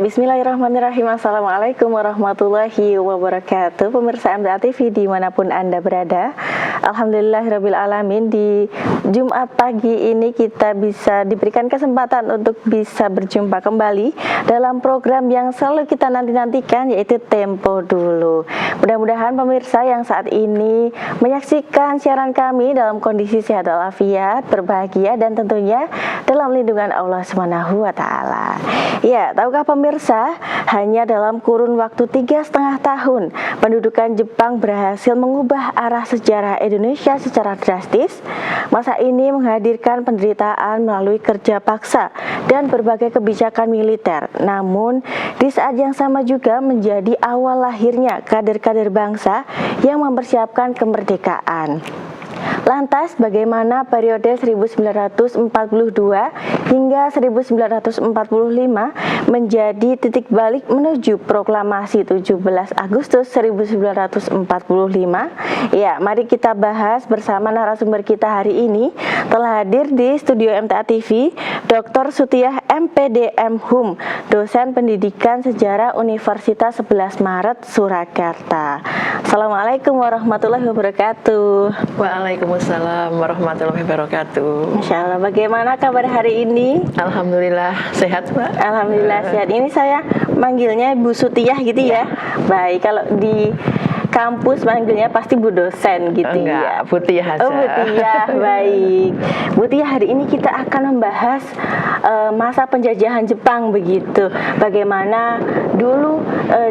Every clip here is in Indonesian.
Bismillahirrahmanirrahim. Assalamualaikum warahmatullahi wabarakatuh. Pemirsa MTA TV dimanapun Anda berada, alhamdulillahirrabbilalamin, di Jumat pagi ini kita bisa diberikan kesempatan untuk bisa berjumpa kembali dalam program yang selalu kita nanti-nantikan, yaitu Tempo Dulu. Mudah-mudahan pemirsa yang saat ini menyaksikan siaran kami dalam kondisi sehat walafiat, berbahagia, dan tentunya dalam lindungan Allah Subhanahu wa Ta'ala. Ya, tahukah pemirsa, hanya dalam kurun waktu 3,5 tahun, pendudukan Jepang berhasil mengubah arah sejarah Indonesia secara drastis. Masa ini menghadirkan penderitaan melalui kerja paksa dan berbagai kebijakan militer. Namun, di saat yang sama juga menjadi awal lahirnya kader-kader bangsa yang mempersiapkan kemerdekaan. Lantas, bagaimana periode 1942 hingga 1945 menjadi titik balik menuju proklamasi 17 Agustus 1945? Ya, mari kita bahas bersama narasumber kita hari ini. Telah hadir di studio MTA TV, Dr. Sutiah MPDM Hum, dosen pendidikan sejarah Universitas 11 Maret Surakarta. Assalamualaikum warahmatullahi wabarakatuh. Waalaikumsalam warahmatullahi wabarakatuh. Masya Allah, bagaimana kabar hari ini? Alhamdulillah sehat, Mbak. Alhamdulillah sehat. Ini saya manggilnya Bu Sutiah gitu ya. Baik, kalau di kampus manggilnya pasti Bu dosen gitu. Enggak, ya. Bu Tiah aja. Oh, Bu Tiah, baik. Bu Tiah, hari ini kita akan membahas masa penjajahan Jepang begitu. Bagaimana dulu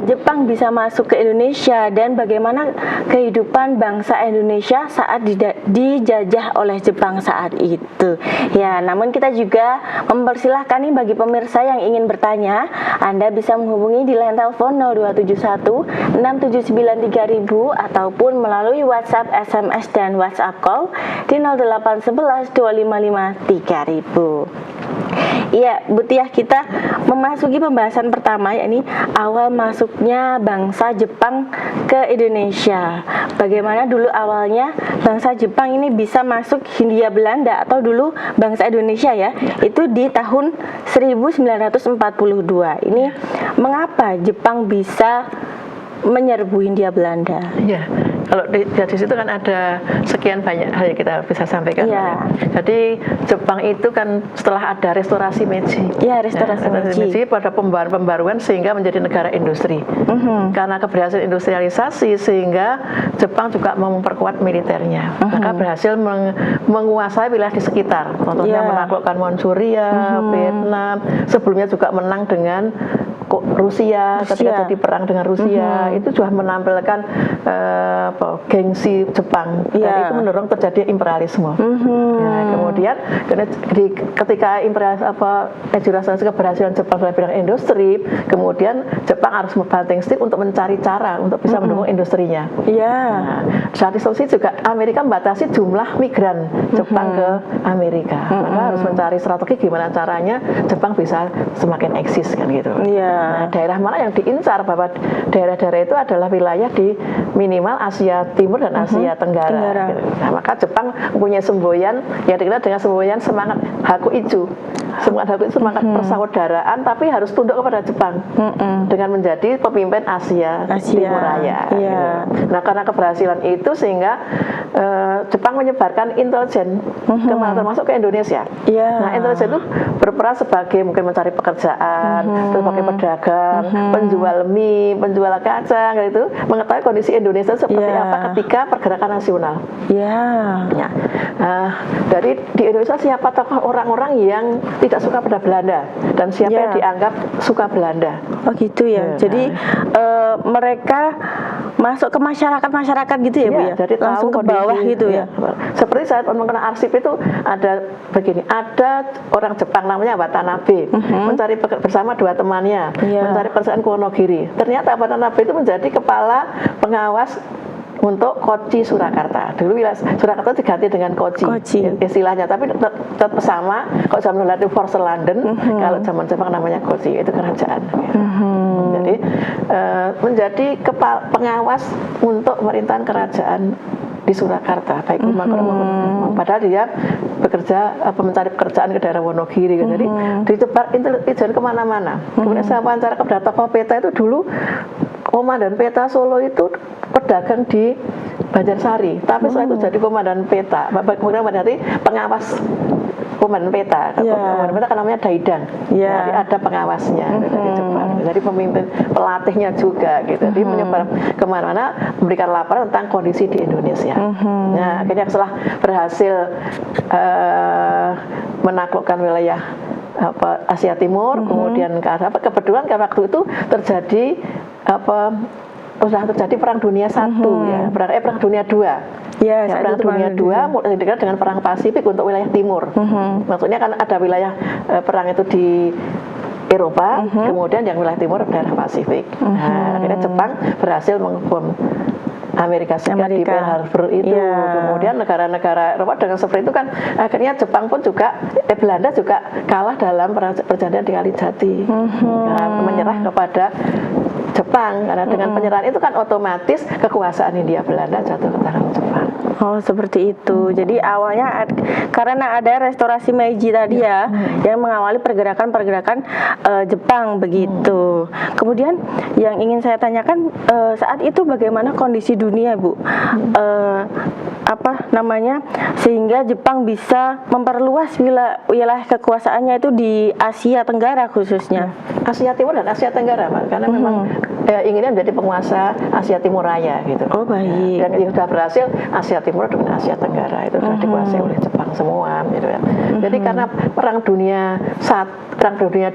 Jepang bisa masuk ke Indonesia dan bagaimana kehidupan bangsa Indonesia saat dijajah oleh Jepang saat itu. Ya, namun kita juga mempersilahkan nih bagi pemirsa yang ingin bertanya, Anda bisa menghubungi di line telepon 0271 679 ataupun melalui WhatsApp, SMS, dan WhatsApp call di 0811 255 3000. Iya, Bu Tiah, kita memasuki pembahasan pertama, yakni awal masuknya bangsa Jepang ke Indonesia. Bagaimana dulu awalnya bangsa Jepang ini bisa masuk Hindia Belanda atau dulu bangsa Indonesia ya, itu di tahun 1942. Ini mengapa Jepang bisa menyerbu Hindia Belanda? Ya, kalau di situ kan ada sekian banyak hal yang kita bisa sampaikan. Ya. Jadi Jepang itu kan setelah ada restorasi Meiji. Ya, restorasi Meiji pada pembaruan sehingga menjadi negara industri. Karena keberhasilan industrialisasi sehingga Jepang juga memperkuat militernya. Maka berhasil menguasai wilayah di sekitar. Contohnya menaklukkan Manchuria, Vietnam. Sebelumnya juga menang dengan Rusia. Ketika jadi perang dengan Rusia, itu juga menampilkan gengsi Jepang. Dan itu mendorong terjadi imperialisme. Nah, kemudian ketika keberhasilan Jepang dalam bidang industri, kemudian Jepang harus membanting setir untuk mencari cara untuk bisa mendukung industrinya. Nah, saat itu juga Amerika membatasi jumlah migran Jepang ke Amerika. Maka harus mencari strategi gimana caranya Jepang bisa semakin eksis kan gitu. Nah, daerah mana yang diincar, bahwa daerah-daerah itu adalah wilayah di minimal Asia Timur dan Asia Tenggara. Gitu. Nah, maka Jepang punya semboyan yang dikenal dengan semboyan semangat Hakuichu. Semangat Hakuichu, semangat persaudaraan, tapi harus tunduk kepada Jepang dengan menjadi pemimpin Asia Timur Raya. Gitu. Nah, karena keberhasilan itu sehingga Jepang menyebarkan intelijen kemana termasuk ke Indonesia. Nah, intelijen itu berperan sebagai mungkin mencari pekerjaan, sebagai pedagang, penjual mie, penjual kacang, gitu, mengetahui kondisi Indonesia seperti apa ketika pergerakan nasional. Dari di Indonesia siapa tokoh orang-orang yang tidak suka pada Belanda dan siapa yang dianggap suka Belanda. Oh gitu ya. Jadi mereka masuk ke masyarakat gitu ya, Bu ya. Jadi langsung ke bawah gitu ya. Seperti saya mengenal arsip itu ada begini, ada orang Jepang namanya Watanabe mencari bersama dua temannya mencari pekerjaan ke Wonogiri. Ternyata Watanabe itu menjadi kepala pengawas untuk Kochi Surakarta. Dulu Surakarta diganti dengan Kochi. Istilahnya, tapi tetap sama. Kalau zaman dulu itu Force London, kalau zaman Jepang namanya Kochi, itu kerajaan. Jadi menjadi pengawas untuk pemerintahan kerajaan di Surakarta, baik padahal dia bekerja mencari pekerjaan ke daerah Wonogiri gitu. Jadi disebar intelijen kemana-mana. Kemudian saya wawancara kepada tokoh peta itu dulu, komandan peta Solo itu pedagang di Banjarsari, tapi setelah itu jadi komandan peta, kemudian menjadi pengawas komandan peta. Komandan peta kan namanya Daidang. Jadi ada pengawasnya dari Jepang. Jadi pemimpin pelatihnya juga gitu. Jadi menyebar kemana-mana memberikan laporan tentang kondisi di Indonesia. Nah, akhirnya setelah berhasil menaklukkan wilayah Asia Timur, kemudian kebetulan kan waktu itu terjadi sudah terjadi Perang Dunia I ya, Perang Dunia II. Perang Dunia II mulai dikenal dengan Perang Pasifik untuk wilayah timur. Maksudnya kan ada wilayah perang itu di Eropa, kemudian yang wilayah timur daerah Pasifik. Nah, akhirnya Jepang berhasil mengebom Amerika Serikat di Pearl Harbor itu. Kemudian negara-negara Eropa dengan seperti itu kan akhirnya Jepang pun juga Belanda juga kalah dalam perjanjian di Kalijati. Menyerah kepada Jepang, karena dengan penyerahan itu kan otomatis kekuasaan Hindia Belanda jatuh ke tangan Jepang. Oh, seperti itu. Jadi awalnya karena ada restorasi Meiji tadi ya, yang mengawali pergerakan-pergerakan Jepang begitu. Kemudian yang ingin saya tanyakan, saat itu bagaimana kondisi dunia, Bu? Sehingga Jepang bisa memperluas wilayah kekuasaannya itu di Asia Tenggara khususnya. Asia Timur dan Asia Tenggara, Pak, karena memang inginnya menjadi penguasa Asia Timur Raya gitu. Oh, baik. Dan yang sudah berhasil Asia Timur dengan Asia Tenggara itu sudah dikuasai oleh Jepang semua gitu ya. Jadi karena Perang Dunia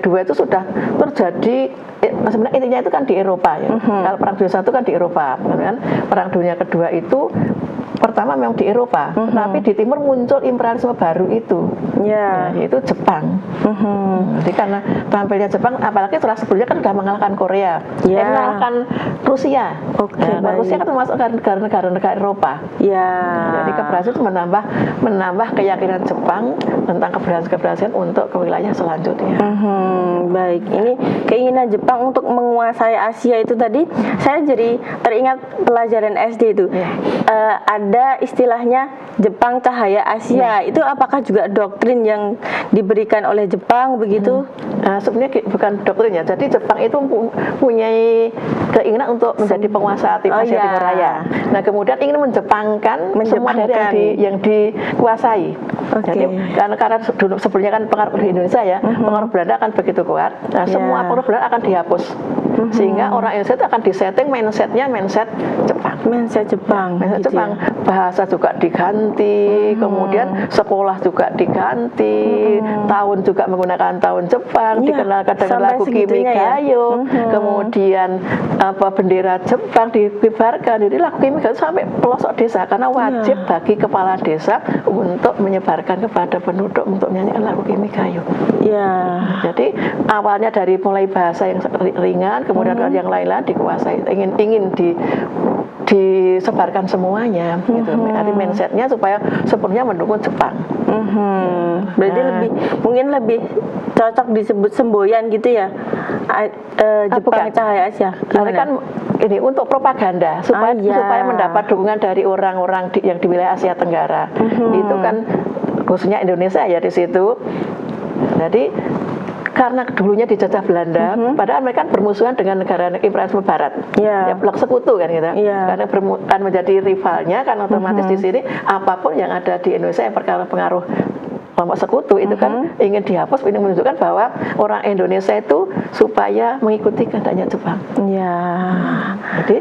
II itu sudah terjadi, sebenarnya intinya itu kan di Eropa ya. Kalau Perang Dunia I kan di Eropa, kan Perang Dunia Kedua itu pertama memang di Eropa, tapi di timur muncul imperialisme baru itu, yaitu Jepang. Jadi karena tampilnya Jepang, apalagi setelah sebelumnya kan sudah mengalahkan Korea, mengalahkan Rusia. Rusia kan termasuk negara-negara Eropa. Jadi keberhasilan menambah keyakinan Jepang tentang keberhasilan untuk ke wilayah selanjutnya. Baik, ini keinginan Jepang untuk menguasai Asia itu tadi, saya jadi teringat pelajaran SD itu. Ada istilahnya Jepang Cahaya Asia. Itu apakah juga doktrin yang diberikan oleh Jepang begitu? Sebenarnya bukan doktrin ya. Jadi Jepang itu mempunyai keinginan untuk menjadi penguasa Asia Timur Raya. Nah, kemudian ingin menjepangkan semua dari yang dikuasai. Jadi karena dulu sebelumnya kan pengaruh di Indonesia ya, pengaruh Belanda akan begitu kuat. Nah, semua pengaruh Belanda akan dihapus. Sehingga orang Indonesia itu akan disetting mindset-nya mindset Jepang. Mindset Jepang. Bahasa juga diganti, kemudian sekolah juga diganti, tahun juga menggunakan tahun Jepang, dikenalkan dengan lagu Kimi Gayo, kemudian bendera Jepang dikibarkan. Jadi lagu Kimi Gayo sampai pelosok desa karena wajib bagi kepala desa untuk menyebarkan kepada penduduk untuk menyanyikan lagu Kimi Gayo. Jadi awalnya dari mulai bahasa yang ringan, kemudian yang lain-lain dikuasai, ingin disebarkan semuanya gitu. Jadi mindsetnya supaya sepenuhnya mendukung Jepang. Berarti mungkin lebih cocok disebut semboyan gitu ya, Jepang Cahaya Asia. Karena kan ini untuk propaganda supaya mendapat dukungan dari orang-orang yang di wilayah Asia Tenggara. Itu kan khususnya Indonesia ya di situ. Jadi karena dulunya dijajah Belanda, padahal mereka bermusuhan dengan negara imperialisme Barat, blok sekutu kan gitu. Karena kan menjadi rivalnya, kan otomatis di sini apapun yang ada di Indonesia yang berpengaruh kelompok sekutu itu kan ingin dihapus, ingin menunjukkan bahwa orang Indonesia itu supaya mengikuti kehendaknya Jepang. Jadi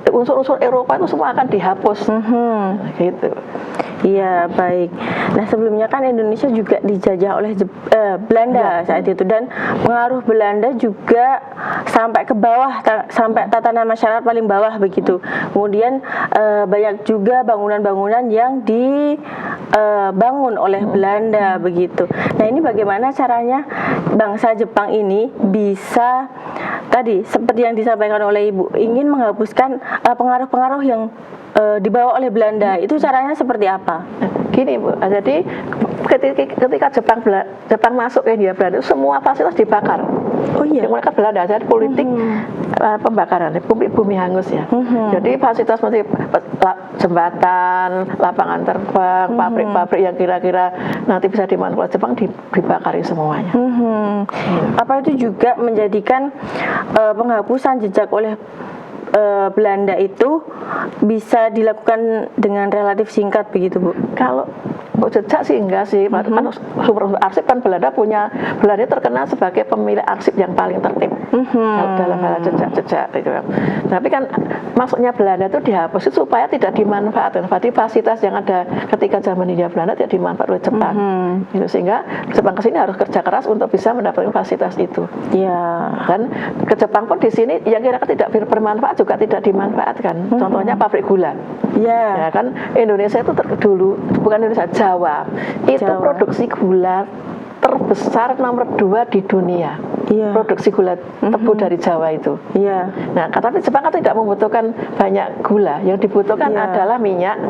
unsur-unsur Eropa itu semua akan dihapus, gitu. Iya, baik. Nah, sebelumnya kan Indonesia juga dijajah oleh Belanda saat itu, dan pengaruh Belanda juga sampai ke bawah, sampai tatanan masyarakat paling bawah begitu. Kemudian banyak juga bangunan-bangunan yang dibangun oleh Belanda begitu. Nah, ini bagaimana caranya bangsa Jepang ini bisa tadi seperti yang disampaikan oleh Ibu, ingin menghapuskan pengaruh-pengaruh yang dibawa oleh Belanda. Itu caranya seperti apa? Gini Bu, jadi ketika Jepang masuk ke Hindia Belanda, semua fasilitas dibakar. Oh iya. Yang mereka Belanda jadi politik pembakaran, bumi hangus ya. Jadi fasilitas seperti jembatan, lapangan terbang, pabrik-pabrik yang kira-kira nanti bisa dimanfaatkan Jepang dibakari semuanya. Apa itu juga menjadikan penghapusan jejak oleh Belanda itu bisa dilakukan dengan relatif singkat begitu, Bu? Kalau jejak sih enggak sih, kan super arsip kan Belanda terkenal sebagai pemilik arsip yang paling tertib dalam hal jejak itu. Tapi kan maksudnya Belanda itu dihapus itu supaya tidak dimanfaatkan. Berarti fasilitas yang ada ketika zaman Hindia Belanda tidak dimanfaatkan oleh Jepang. Gitu, sehingga Jepang kesini harus kerja keras untuk bisa mendapatkan fasilitas itu. Dan ke Jepang pun di sini yang kira-kira tidak bermanfaat juga tidak dimanfaatkan. Contohnya pabrik gula. Ya kan Indonesia itu dulu bukan Indonesia, Jawa itu produksi gula terbesar nomor 2 di dunia. Produksi gula tebu dari Jawa itu. Nah, tapi Jepang kan tidak membutuhkan banyak gula. Yang dibutuhkan adalah minyak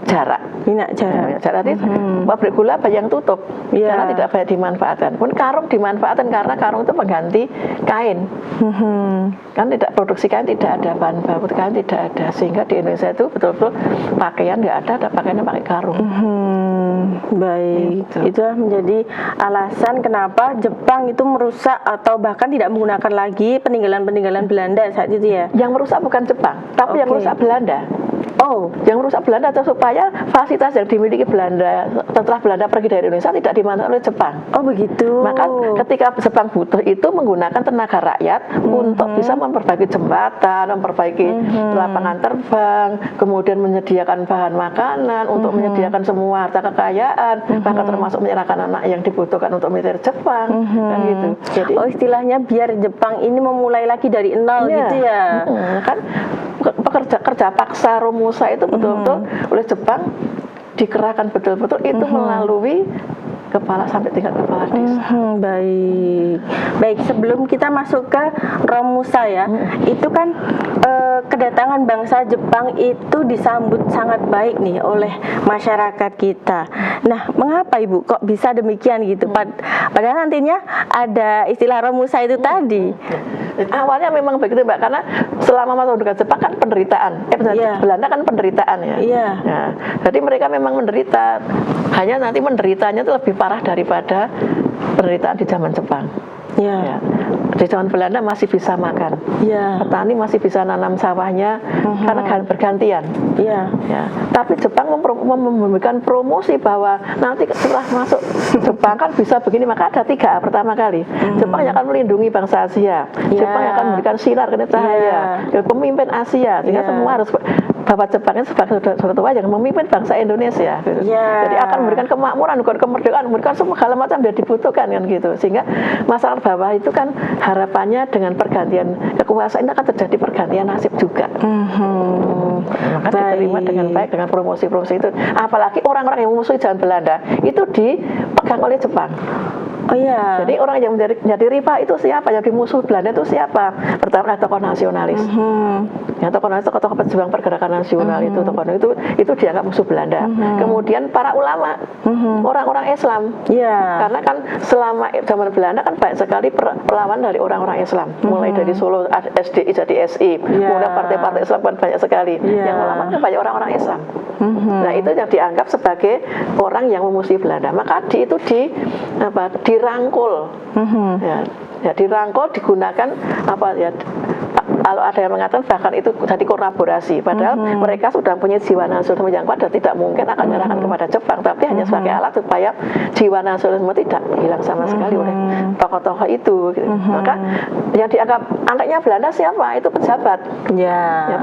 jarak. Jadi pabrik gula banyak yang tutup karena tidak banyak dimanfaatkan. Pun karung dimanfaatkan karena karung itu pengganti kain. Kan tidak produksi kain, tidak ada bahan baku kain, tidak ada, sehingga di Indonesia itu betul-betul pakaian nggak ada pakaiannya pakai karung. Baik, itu menjadi alasan kenapa Jepang itu merusak atau bahkan tidak menggunakan lagi peninggalan-peninggalan Belanda saat itu ya. Yang merusak bukan Jepang, tapi yang merusak Belanda. Yang merusak Belanda atau supaya fasilitas yang dimiliki Belanda setelah Belanda pergi dari Indonesia tidak dimanfaatkan oleh Jepang. Begitu. Maka ketika Jepang butuh itu menggunakan tenaga rakyat untuk bisa memperbaiki jembatan, memperbaiki lapangan terbang, kemudian menyediakan bahan makanan, untuk menyediakan semua harta kekayaan, bahkan termasuk menyerahkan anak yang dibutuhkan untuk militer Jepang, kan gitu. Jadi, istilahnya biar Jepang ini memulai lagi dari nol gitu ya. Kan kerja paksa Romusa itu betul-betul oleh Jepang dikerahkan betul-betul itu melalui kepala sampai tingkat kepala desa. Baik. Sebelum kita masuk ke Romusa ya, itu kan kedatangan bangsa Jepang itu disambut sangat baik nih oleh masyarakat kita. Nah, mengapa Ibu kok bisa demikian gitu? Padahal nantinya ada istilah Romusa itu tadi. Awalnya memang begitu Mbak, karena selama masa pendudukan Jepang kan penderitaan. Belanda kan penderitaan ya. Nah, jadi mereka memang menderita. Hanya nanti menderitanya itu lebih parah daripada penderitaan di zaman Jepang. Di zaman Belanda masih bisa makan, petani masih bisa nanam sawahnya karena bergantian. Tapi Jepang memberikan promosi bahwa nanti setelah masuk Jepang kan bisa begini, maka ada 3A pertama kali. Jepang yang akan melindungi bangsa Asia, Jepang yang akan memberikan sinar ke cahaya, pemimpin Asia, sehingga semua harus bahwa Jepang itu sebagai saudara tua yang memimpin bangsa Indonesia. Jadi akan memberikan kemakmuran, kemerdekaan, memberikan segala macam yang dibutuhkan kan gitu. Sehingga masyarakat bawah itu kan harapannya dengan pergantian kekuasaan ini akan terjadi pergantian nasib juga. Maka diterima dengan baik dengan promosi-promosi itu. Apalagi orang-orang yang memusuhi zaman Belanda itu dipegang oleh Jepang. Jadi orang yang menjadi rival itu siapa? Yang dimusuh Belanda itu siapa? Pertama adalah tokoh nasionalis. Yang tokoh-tokoh pejuang pergerakan nasional itu dianggap musuh Belanda. Kemudian para ulama, orang-orang Islam. Karena kan selama zaman Belanda kan banyak sekali perlawanan dari orang-orang Islam. Mulai dari Solo SDI jadi SI, kemudian partai-partai Islam kan banyak sekali. Yang ulama kan banyak orang-orang Islam. Nah, itu yang dianggap sebagai orang yang memusuhi Belanda. Maka itu dirangkul. Dirangkul digunakan kalau ada yang mengatakan bahkan itu jadi kolaborasi, padahal mereka sudah punya jiwa nasionalisme yang kuat dan tidak mungkin akan menyerahkan kepada Jepang, tapi hanya sebagai alat supaya jiwa nasionalisme tidak hilang sama sekali oleh tokoh-tokoh itu. Maka yang dianggap anaknya Belanda siapa? Itu pejabat.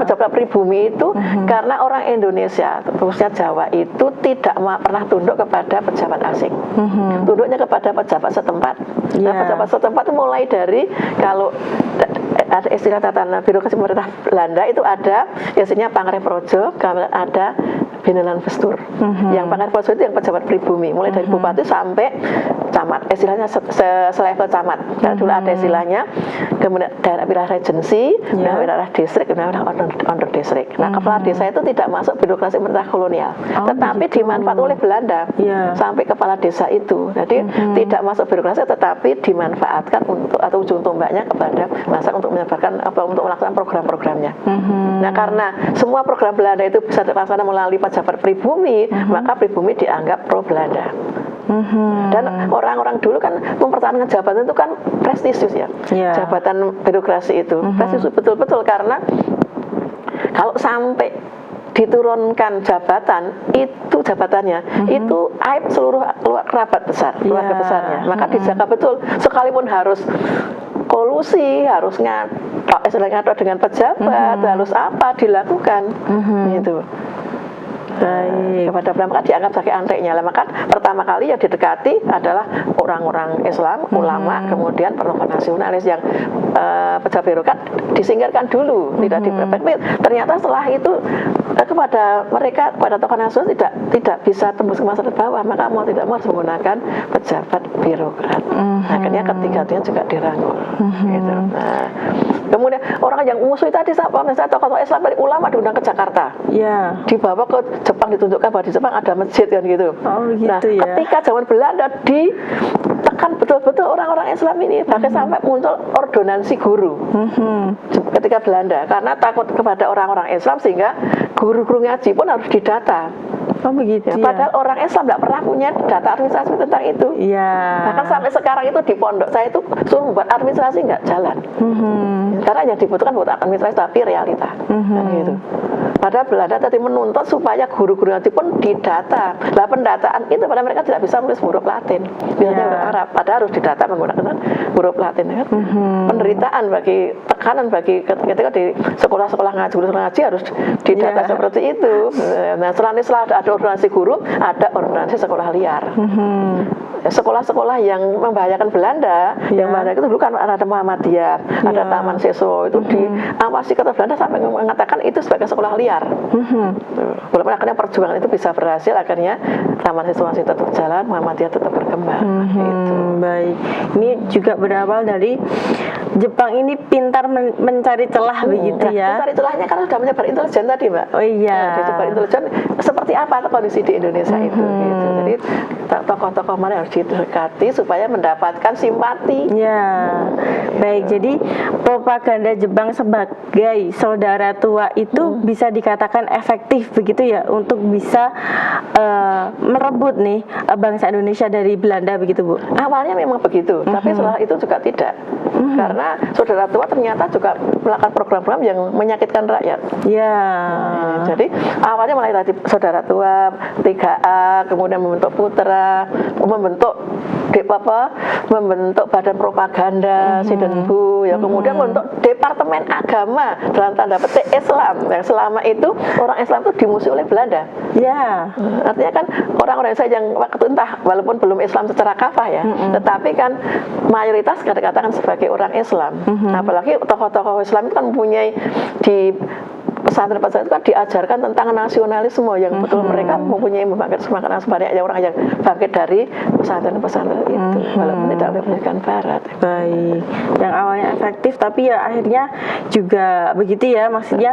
Pejabat pribumi itu karena orang Indonesia, khususnya Jawa itu tidak pernah tunduk kepada pejabat asing. Tunduknya kepada pejabat setempat. Nah, pejabat setempat itu mulai dari kalau ada istilah tatanan birokrasi pemerintah Belanda itu ada biasanya Pangreprojo, ada Benelan Bestur. Yang Pangreprojo itu yang pejabat pribumi, mulai dari bupati sampai camat, istilahnya selevel camat. Dan dulu ada istilahnya kemudian daerah wilayah regency, wilayah distrik, wilayah under distrik. Nah, kepala desa itu tidak masuk birokrasi pemerintah kolonial, tetapi dimanfaat oleh Belanda sampai kepala desa itu. Jadi tidak masuk birokrasi, tetapi dimanfaatkan untuk atau ujung tombaknya kepada masyarakat untuk menyebarkan untuk melaksanakan program-programnya. Nah, karena semua program Belanda itu bisa dilaksanakan melalui pejabat pribumi, maka pribumi dianggap pro Belanda. Dan orang-orang dulu kan mempertahankan jabatan itu kan prestisius ya, jabatan birokrasi itu prestisius betul-betul, karena kalau sampai diturunkan jabatan itu jabatannya itu aib seluruh kerabat besar, keluarga besarnya, maka dijaga betul, sekalipun harus kolusi, harus ngatur dengan pejabat, harus apa dilakukan gitu. Baik. Kepada Belanda, maka dianggap sebagai anteknya. Maka pertama kali yang didekati adalah orang-orang Islam, ulama, kemudian tokoh nasionalis yang pejabat birokrat disingkirkan dulu, tidak diperbaiki. Ternyata setelah itu kepada mereka, kepada tokoh nasionalis tidak bisa tembus ke masyarakat bawah, maka mau tidak mau harus menggunakan pejabat birokrat. Akhirnya ketiganya juga dirangkul. Gitu. Nah, kemudian orang yang musuh tadi misalnya tokoh-tokoh Islam dari ulama diundang ke Jakarta, dibawa ke Jepang, ditunjukkan bahwa di Jepang ada masjid kan gitu. Nah, ketika zaman Belanda ditekan betul-betul orang-orang Islam ini, bahkan sampai muncul ordonansi guru ketika Belanda, karena takut kepada orang-orang Islam sehingga guru-guru ngaji pun harus didata. Padahal orang Islam tidak pernah punya data administrasi tentang itu. Bahkan sampai sekarang itu di pondok saya itu suruh buat administrasi nggak jalan. Karena yang dibutuhkan buat administrasi tapi realita. Gitu. Padahal Belanda tadi menuntut supaya guru-guru ngaji pun didata. Nah, pendataan itu pada mereka tidak bisa menulis huruf Latin, biasanya huruf Arab. Padahal harus didata menggunakan huruf Latin. Kan? Penderitaan bagi tekanan bagi ketika di sekolah-sekolah ngaji harus didata seperti itu. Nah, setelah ada ordonansi guru, ada ordonansi sekolah liar. Sekolah-sekolah yang membahayakan Belanda, yang Belanda itu dulu kan ada Muhammadiyah, ada Taman Seso, itu diawasi kata Belanda sampai mengatakan itu sebagai sekolah liar. Walaupun akhirnya perjuangan itu bisa berhasil, akhirnya Taman Seso masih tetap jalan, Muhammadiyah tetap berkembang. Gitu. Baik, ini juga berawal dari Jepang ini pintar mencari celah begitu ya. Mencari celahnya karena sudah menyebar intelijen tadi, Mbak. Menyebar intelijen seperti apa kondisi di Indonesia itu. Gitu. Jadi tokoh-tokoh mana harus didekati supaya mendapatkan simpati. Baik. Jadi propaganda Jepang sebagai saudara tua itu bisa dikatakan efektif begitu ya untuk bisa merebut nih bangsa Indonesia dari Belanda begitu, Bu? Awalnya memang begitu, tapi setelah itu juga tidak. Karena saudara tua ternyata juga melakukan program-program yang menyakitkan rakyat. Jadi awalnya mulai tadi saudara tua, 3A, kemudian membentuk putra, membentuk badan propaganda, Sidenbu, kemudian membentuk departemen agama dalam tanda petik Islam. Yang selama itu orang Islam itu dimusuhi oleh Belanda. Artinya kan orang-orang saya yang waktu entah walaupun belum Islam secara kafah ya, tetapi kan mayoritas dikatakan sebagai orang Islam. Apalagi tokoh-tokoh Islam itu kan mempunyai di pesantren-pesantren itu kan diajarkan tentang nasionalisme yang betul mereka mempunyai membangkit semangat sebanyak orang yang bangkit dari pesantren-pesantren itu walaupun tidak oleh pendidikan barat. Baik, yang awalnya efektif tapi ya akhirnya juga begitu ya, maksudnya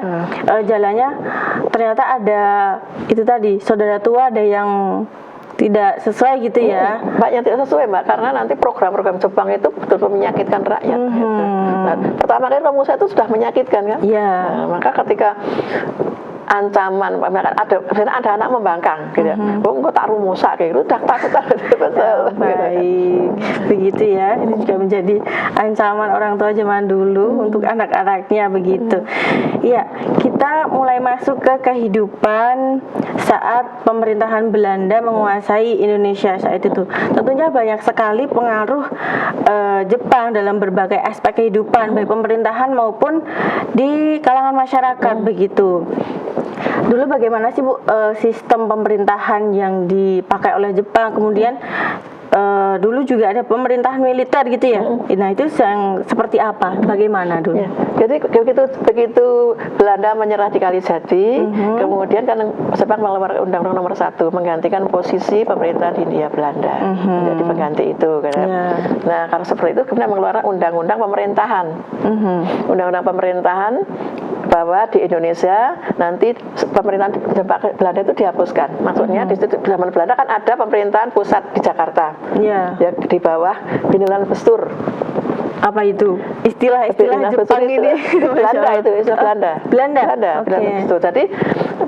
jalannya ternyata ada itu tadi saudara tua ada yang tidak sesuai gitu ya. Banyak yang tidak sesuai, Mbak, karena nanti program-program Jepang itu betul-betul menyakitkan rakyat. Gitu. Nah, pertama kali Romusa itu sudah menyakitkan kan. Nah, maka ketika ancaman, ada anak membangkang, gitu. Kok tak rumusak kayak gitu, udah takut. Baik, begitu ya. Ini juga menjadi ancaman orang tua zaman dulu untuk anak-anaknya begitu. Kita mulai masuk ke kehidupan saat pemerintahan Belanda menguasai Indonesia saat itu. Tentunya banyak sekali pengaruh Jepang dalam berbagai aspek kehidupan, baik pemerintahan maupun di kalangan masyarakat begitu. Dulu bagaimana sih Bu sistem pemerintahan yang dipakai oleh Jepang, kemudian dulu juga ada pemerintahan militer gitu ya. Nah itu yang seperti apa? Bagaimana dulu? Ya, jadi begitu Belanda menyerah di Kalijati, kemudian kan Jepang mengeluarkan Undang-Undang Nomor 1 menggantikan posisi pemerintahan Hindia Belanda menjadi pengganti itu kan. Nah karena seperti itu kemudian mengeluarkan Undang-Undang Pemerintahan, Undang-Undang Pemerintahan bahwa di Indonesia nanti pemerintahan Belanda itu dihapuskan. Maksudnya di zaman Belanda kan ada pemerintahan pusat di Jakarta, ya di bawah Bindelan Bestur. Apa itu? Istilah Jepang ini? Belanda itu, istilah Belanda. Belanda. Okay. Jadi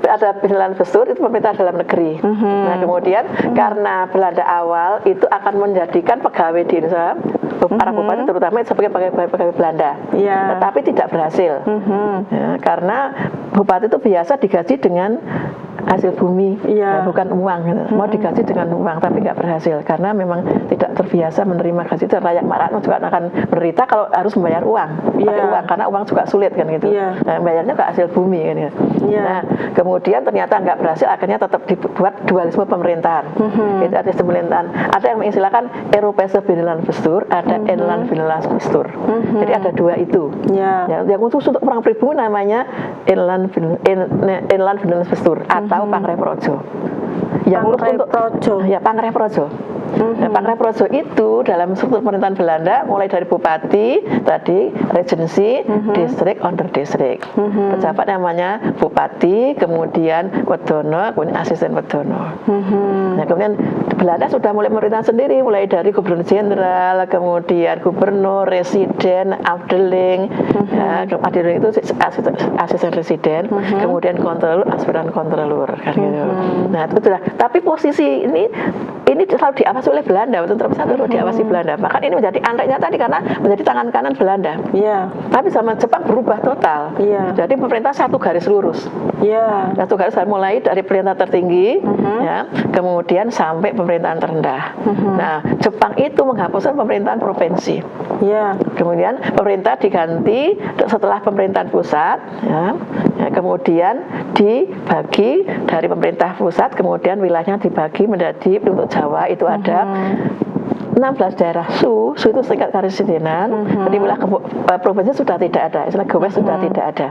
ada Bindelan Bestur itu pemerintah dalam negeri. Nah kemudian karena Belanda awal itu akan menjadikan pegawai di Indonesia, para bupati terutama sebagai pegawai Belanda, tetapi tidak berhasil. Ya, karena bupati itu biasa digaji dengan hasil bumi, bukan uang. Mau digaji dengan uang, tapi nggak berhasil karena memang tidak terbiasa menerima gaji. Rakyat rakyat juga akan menderita kalau harus membayar uang, pakai uang karena uang juga sulit kan gitu. Nah, bayarnya ke hasil bumi kan gitu. Nah, kemudian ternyata nggak berhasil, akhirnya tetap dibuat dualisme pemerintahan. Itu ada pemerintahan. Ada yang mengistilahkan Europese Bindelan Bestur, ada Inland Bindelan Bestur. Jadi ada dua itu. Yang khusus untuk orang pribumi namanya Inland Bindelan Bestur atau Pangreprojo. Yang untuk Pangreprojo. Nah, Pangreprojo itu dalam struktur pemerintahan Belanda mulai dari bupati tadi, regensi, distrik, onder distrik. Pejabat namanya bupati, kemudian wedono, kemudian asisten wedono. Nah, kemudian Belanda sudah mulai pemerintahan sendiri, mulai dari gubernur jenderal, kemudian gubernur, residen, afdeling, afdeling itu asisten residen, kemudian kontrolur, aspiran kontrolur, kan gitu. Nah, itu sudah. Tapi posisi ini selalu diawasi oleh Belanda, betul selalu diawasi Belanda. Bahkan ini menjadi anteknya tadi karena menjadi tangan kanan Belanda. Tapi zaman Jepang berubah total. Jadi pemerintah satu garis lurus. Satu garis mulai dari pemerintah tertinggi, kemudian sampai pemerintahan terendah. Nah, Jepang itu menghapuskan pemerintahan provinsi. Kemudian pemerintah diganti setelah pemerintahan pusat, kemudian dibagi dari pemerintah pusat, kemudian wilayahnya dibagi menjadi untuk Jawa itu ada 16 daerah su itu tingkat karesidenan. Jadi wilayah provinsi sudah tidak ada, istilah gowes sudah tidak ada.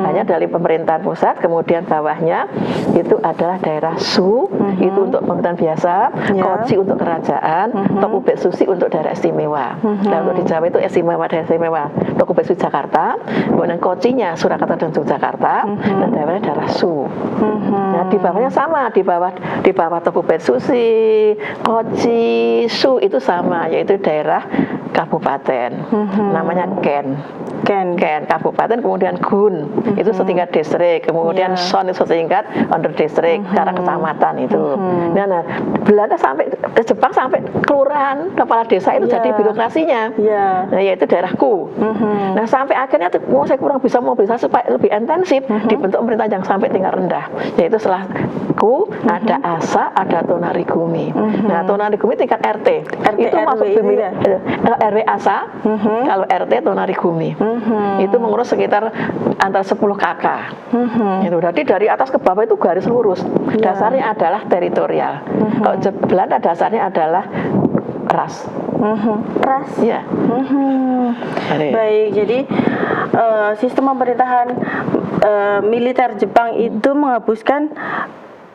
Hanya dari pemerintahan pusat, kemudian bawahnya itu adalah daerah su, itu untuk pemerintahan biasa, kochi untuk kerajaan, tokubetsushi untuk daerah istimewa. Dan untuk di Jawa itu daerah istimewa, tokubetsushi Jakarta, kemudian kochinya Surakarta dan Yogyakarta, dan daerah su. Nah, di bawahnya sama, di bawah tokubetsushi, kochi, su itu sama, yaitu daerah kabupaten, namanya ken kabupaten, kemudian gun itu setingkat distrik, kemudian son itu setingkat under distrik, daerah kecamatan itu. Nah, Belanda sampai Jepang sampai kelurahan, kepala desa itu jadi birokrasinya, nah, yaitu daerahku. Nah, sampai akhirnya saya kurang bisa mobilisasi supaya lebih intensif, dibentuk pemerintahan yang sampai tingkat rendah, yaitu setelah ku ada asa, ada tonarigumi. Nah, tonarigumi tingkat RT itu masuk RW asa, kalau RT tonarigumi. Itu mengurus sekitar antara 10 KK. Itu berarti dari atas ke bawah itu garis lurus. Dasarnya adalah teritorial. Kalau Belanda dasarnya adalah ras. Ras. Ya. Baik, jadi sistem pemerintahan militer Jepang itu menghapuskan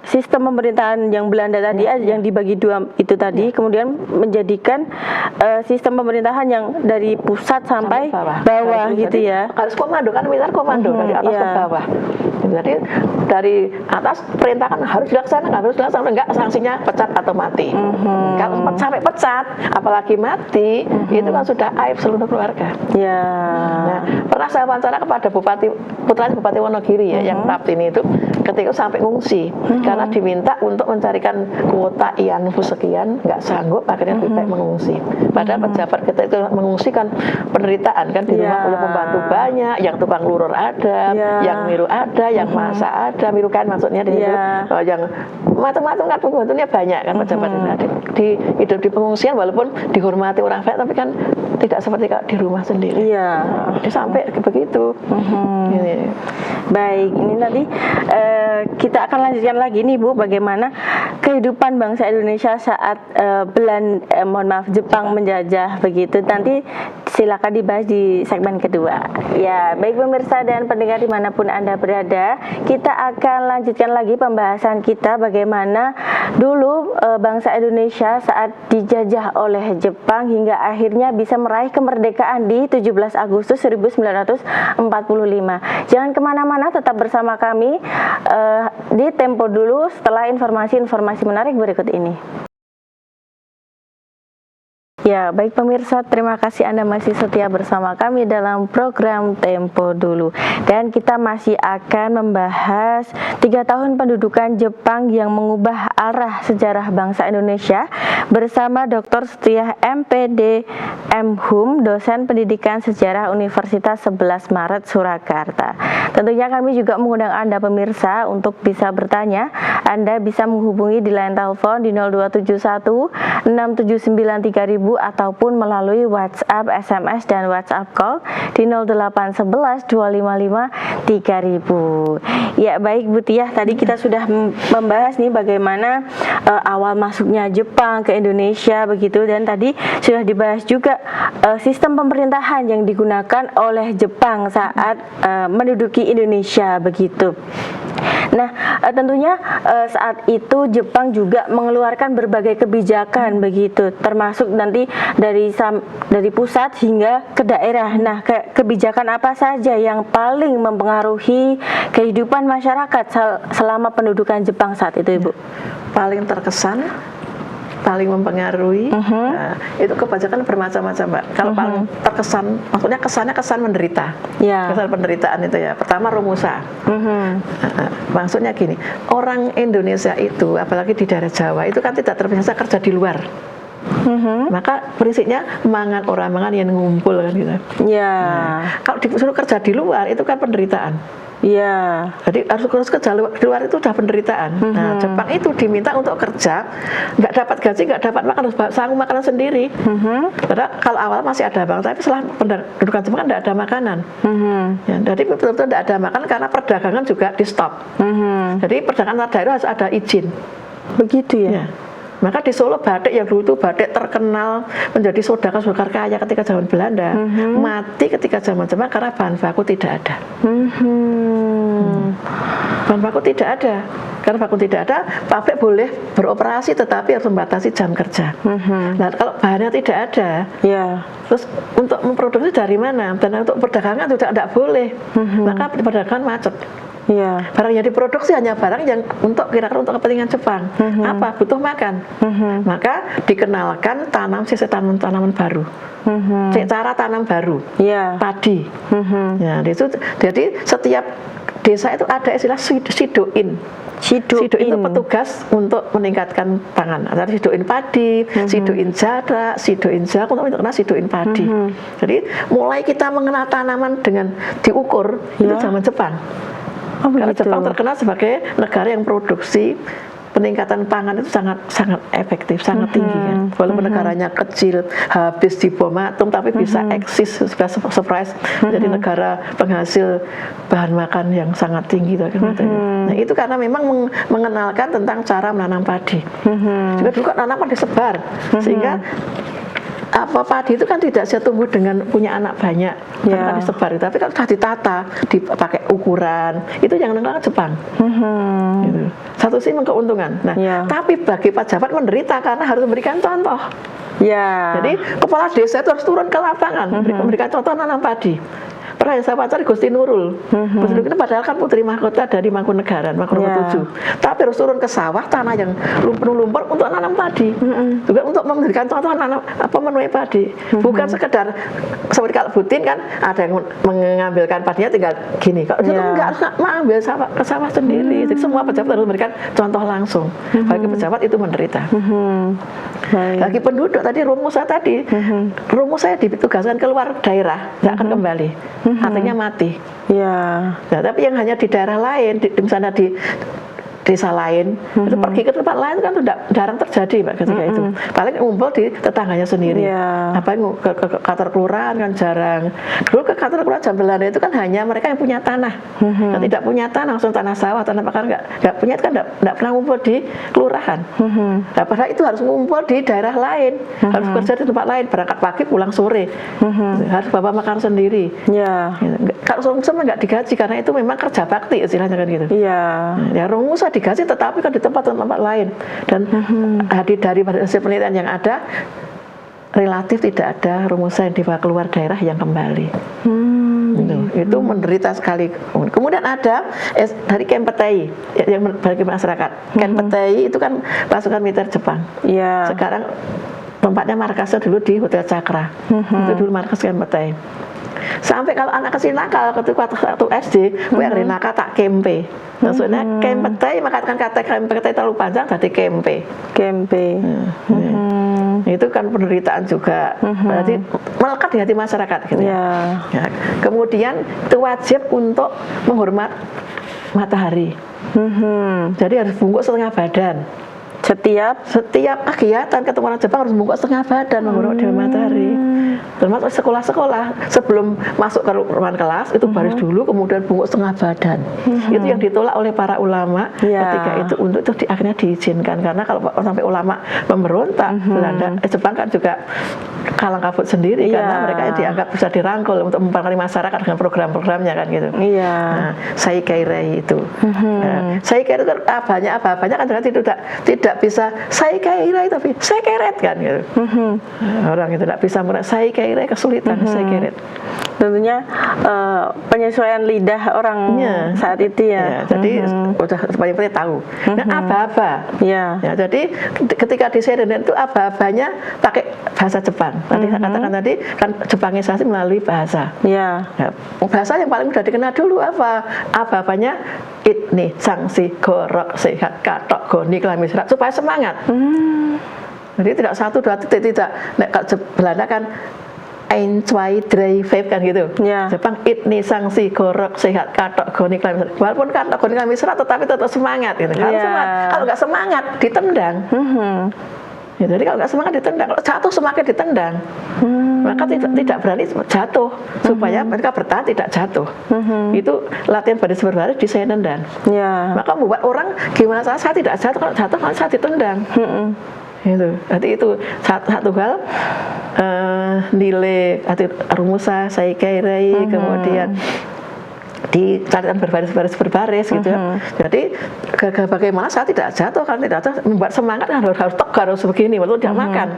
sistem pemerintahan yang Belanda tadi, yang dibagi dua itu tadi, kemudian menjadikan sistem pemerintahan yang dari pusat sampai bawah gitu ya. Harus komando, kan militer komando dari atas ke bawah. Jadi dari atas perintah kan harus dilaksanakan, enggak sanksinya pecat atau mati. Kalau sampai pecat, apalagi mati, itu kan sudah aib seluruh keluarga. Nah, pernah saya wawancara kepada putra Bupati Wonogiri ya, yang Praptini itu, ketika sampai ngungsi. Karena diminta untuk mencarikan kuota nufus sekian, nggak sanggup, akhirnya lebih baik mengungsi. Padahal pejabat kita itu mengungsi kan penderitaan kan, di rumah punya pembantu banyak, yang tukang lurur ada, yang miru ada, yang masak ada, miru kan maksudnya di situ, yang macam-macam kan pembantunya banyak kan pejabat di hidup di pengungsian walaupun dihormati orang banyak tapi kan tidak seperti di rumah sendiri. Iya. Sampai begitu. Ini. Baik, ini tadi kita akan lanjutkan lagi nih Bu, bagaimana kehidupan bangsa Indonesia saat Jepang menjajah begitu. Nanti silakan dibahas di segmen kedua. Ya, baik pemirsa dan pendengar dimanapun Anda berada, kita akan lanjutkan lagi pembahasan kita bagaimana dulu bangsa Indonesia saat dijajah oleh Jepang hingga akhirnya bisa meraih kemerdekaan di 17 Agustus 1945. Jangan kemana-mana, tetap bersama kami di Tempo dulu setelah informasi-informasi menarik berikut ini. Ya, baik pemirsa, terima kasih Anda masih setia bersama kami dalam program Tempo Dulu. Dan kita masih akan membahas 3 tahun pendudukan Jepang yang mengubah arah sejarah bangsa Indonesia bersama Dr. Setiah MPD M.Hum, dosen pendidikan sejarah Universitas 11 Maret Surakarta. Tentunya kami juga mengundang Anda pemirsa untuk bisa bertanya. Anda bisa menghubungi di line telepon di 0271 679 3000 ataupun melalui WhatsApp, SMS, dan WhatsApp call di 0811 255 3000. Ya, baik Bu Tiah, tadi kita sudah membahas nih bagaimana awal masuknya Jepang ke Indonesia begitu, dan tadi sudah dibahas juga sistem pemerintahan yang digunakan oleh Jepang saat menduduki Indonesia begitu. Nah, tentunya saat itu Jepang juga mengeluarkan berbagai kebijakan begitu, termasuk nanti dari pusat hingga ke daerah. Nah, kebijakan apa saja yang paling mempengaruhi kehidupan masyarakat selama pendudukan Jepang saat itu, Ibu? Paling terkesan, paling mempengaruhi, itu kebijakan bermacam-macam, Mbak. Kalau paling terkesan, maksudnya kesan menderita. Kesan penderitaan itu ya. Pertama, Romusa. Maksudnya gini, orang Indonesia itu, apalagi di daerah Jawa, itu kan tidak terbiasa kerja di luar. Maka prinsipnya mangan orang mangan yang ngumpul kan gitu. Kalau disuruh kerja di luar itu kan penderitaan. Jadi harus kerja di luar itu sudah penderitaan. Nah, Jepang itu diminta untuk kerja, nggak dapat gaji, nggak dapat makan, harus sanggup makanan sendiri. Padahal kalau awal masih ada bang, tapi setelah pendudukan Jepang kan nggak ada makanan. Jadi betul-betul nggak ada makanan karena perdagangan juga di stop. Jadi perdagangan daerah harus ada izin. Begitu ya. Maka di Solo batik yang dulu itu batik terkenal menjadi saudagar kaya ketika zaman Belanda, mati ketika zaman Jepang karena bahan baku tidak ada. Bahan baku tidak ada. Karena baku tidak ada, pabrik boleh beroperasi tetapi harus membatasi jam kerja. Nah, kalau bahannya tidak ada, terus untuk memproduksi dari mana? Dan untuk perdagangan juga tidak boleh. Maka perdagangan macet. Barang yang diproduksi hanya barang yang kira-kira untuk kepentingan Jepang. Apa? Butuh makan. Maka dikenalkan tanaman baru. Cara tanam baru. Padi. Jadi setiap desa itu ada istilah sidoin. Sidoin itu petugas untuk meningkatkan pangan. Ada sidoin padi, sidoin jarak, sidoin jagung, tapi terkenal sidoin padi. Jadi mulai kita mengenal tanaman dengan diukur itu zaman Jepang. Karena Jepang terkenal sebagai negara yang produksi peningkatan pangan itu sangat efektif, sangat tinggi kan. Walaupun negaranya kecil, habis dibom atom, tapi bisa eksis, juga surprise jadi negara penghasil bahan makan yang sangat tinggi. Nah, itu karena memang mengenalkan tentang cara menanam padi. Juga dulu kan tanaman disebar, sehingga padi itu kan tidak bisa tumbuh dengan punya anak banyak, kan disebar. Tapi kalau sudah ditata, dipakai ukuran, itu yang mengenalkan Jepang. Gitu. Satu sih keuntungan. Nah, tapi bagi pejabat menderita karena harus memberikan contoh. Jadi kepala desa itu harus turun ke lapangan, memberikan contoh nanam padi. Pernah saya pacari Gusti Nurul. Gusti Nurul itu padahal kan putri mahkota dari Mangkunegaran, Mangkunegaran 7. Tapi harus turun ke sawah, tanah yang penuh lumpur untuk nanam padi. Juga untuk memberikan contoh menuai padi. Bukan sekedar seperti kalau Butin kan ada yang mengambilkan padinya tinggal gini. Kalau itu enggak, mengambil ke sawah sendiri. Jadi semua pejabat harus memberikan contoh langsung. Bagi pejabat itu menderita. Bagi penduduk tadi rumus saya ditugaskan keluar daerah, tidak akan kembali. Artinya mati. Nah, tapi yang hanya di daerah lain, misalnya di desa lain, itu pergi ke tempat lain kan jarang terjadi Mbak ketika itu. Paling ngumpul di tetangganya sendiri. Apa ke kantor kelurahan kan jarang. Dulu ke kantor kelurahan zaman Belanda itu kan hanya mereka yang punya tanah. Yang tidak punya tanah, langsung tanah sawah, tanah pakar nggak punya itu kan nggak pernah ngumpul di kelurahan. Nah, padahal itu harus ngumpul di daerah lain, harus kerja di tempat lain, berangkat pagi pulang sore, harus bawa makan sendiri. Kalau sama nggak digaji karena itu memang kerja bakti istilahnya kan gitu. Ya rumusan digaji tetapi kan di tempat lain dan dari hasil penelitian yang ada relatif tidak ada rumusan yang dibawa keluar daerah yang kembali. Itu menderita sekali. Kemudian ada dari Kempetei yang bagi masyarakat. Kempetei itu kan pasukan militer Jepang. Sekarang tempatnya markasnya dulu di Hotel Cakra. Itu dulu markas Kempetei. Sampai kalau anak kecil nakal ketika satu SD, gue yang nakal tak kempe. Maksudnya Kempetei, maka kata Kempetei terlalu panjang jadi kempe. Itu kan penderitaan juga. Berarti melekat di hati masyarakat gitu. Kemudian itu wajib untuk menghormat matahari. Jadi harus bungkuk setengah badan. Setiap kegiatan ketemu orang Jepang harus bungkuk setengah badan menghormati matahari. Termasuk sekolah-sekolah sebelum masuk ke ruangan kelas itu baris dulu, kemudian bungkuk setengah badan. Itu yang ditolak oleh para ulama ketika itu untuk itu akhirnya diizinkan karena kalau sampai ulama memberontak Belanda, Jepang kan juga kalang kabut sendiri karena mereka dianggap bisa dirangkul untuk mempengaruhi masyarakat dengan program-programnya kan gitu. Nah, Saikeirei itu. Saikeirei itu banyak apa-apanya kan tidak bisa Saikeirei tapi Saikeret kan gitu. Orang itu tidak bisa menggunakan Saikeirei kesulitan Saikeret. Tentunya penyesuaian lidah orangnya saat itu jadi udah supaya tahu. Nah, aba-aba. Jadi ketika di Seiren itu aba-abanya pakai bahasa Jepang. Tadi saya katakan tadi kan Jepangisasi melalui bahasa. Bahasa yang paling mudah dikenal dulu apa? Aba-abanya itni sangsi gorok sehat katok goni kelami serat supaya semangat. Jadi tidak 1, 2 titik tidak. Nek kalau Belanda kan 1, 2, 3, 5 kan gitu. Jepang itni sangsi gorok sehat katok goni kelami serat. Walaupun katok goni kelami serat tetapi tetap semangat gitu. Kalau nggak semangat ditendang. Jadi kalau nggak semangat ditendang, kalau jatuh semakin ditendang, maka tidak berani jatuh supaya mereka bertahan tidak jatuh. Itu latihan baris berbaris di Seinendan. Maka membuat orang gimana saya tidak jatuh, kalau jatuh kalau saya ditendang. Jadi itu satu hal nilai rumusa Saikeirei kemudian di catatan berbaris gitu ya. Jadi bagaimana saya tidak jatuh kan tidak jatuh membuat semangat kan harus tegar harus begini waktu tidak makan.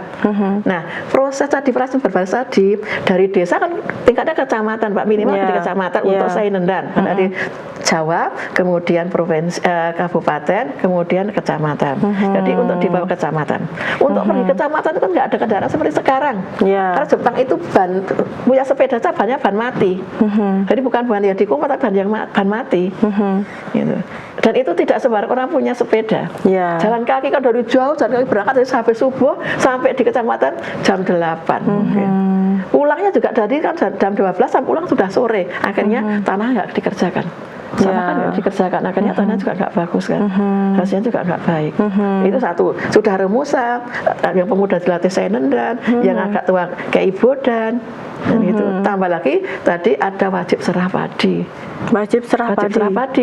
Nah proses berbaris tadi dari desa kan tingkatnya kecamatan Pak minimal di kecamatan untuk Seinendan dari Jawa kemudian provinsi kabupaten kemudian kecamatan. Jadi untuk di bawah kecamatan untuk pergi kecamatan itu kan nggak ada kendaraan seperti sekarang. Karena Jepang itu punya sepeda banyak ban mati. Jadi bukan ban yang dikumpul ban yang ban mati, gitu. Dan itu tidak sembarang orang punya sepeda. Jalan kaki kan dari jauh, jalan kaki berangkat dari sampai subuh sampai di kecamatan jam 8 mungkin. Pulangnya juga dari kan jam 12 sampai pulang sudah sore. Akhirnya tanah nggak dikerjakan. Sama kan nggak dikerjakan, akhirnya tanah juga nggak bagus kan, hasilnya juga nggak baik. Itu satu. Sudah remusa, yang pemuda dilatih Seinendan, yang agak tua kayak Ibodan. Dan itu tambah lagi tadi ada wajib serah padi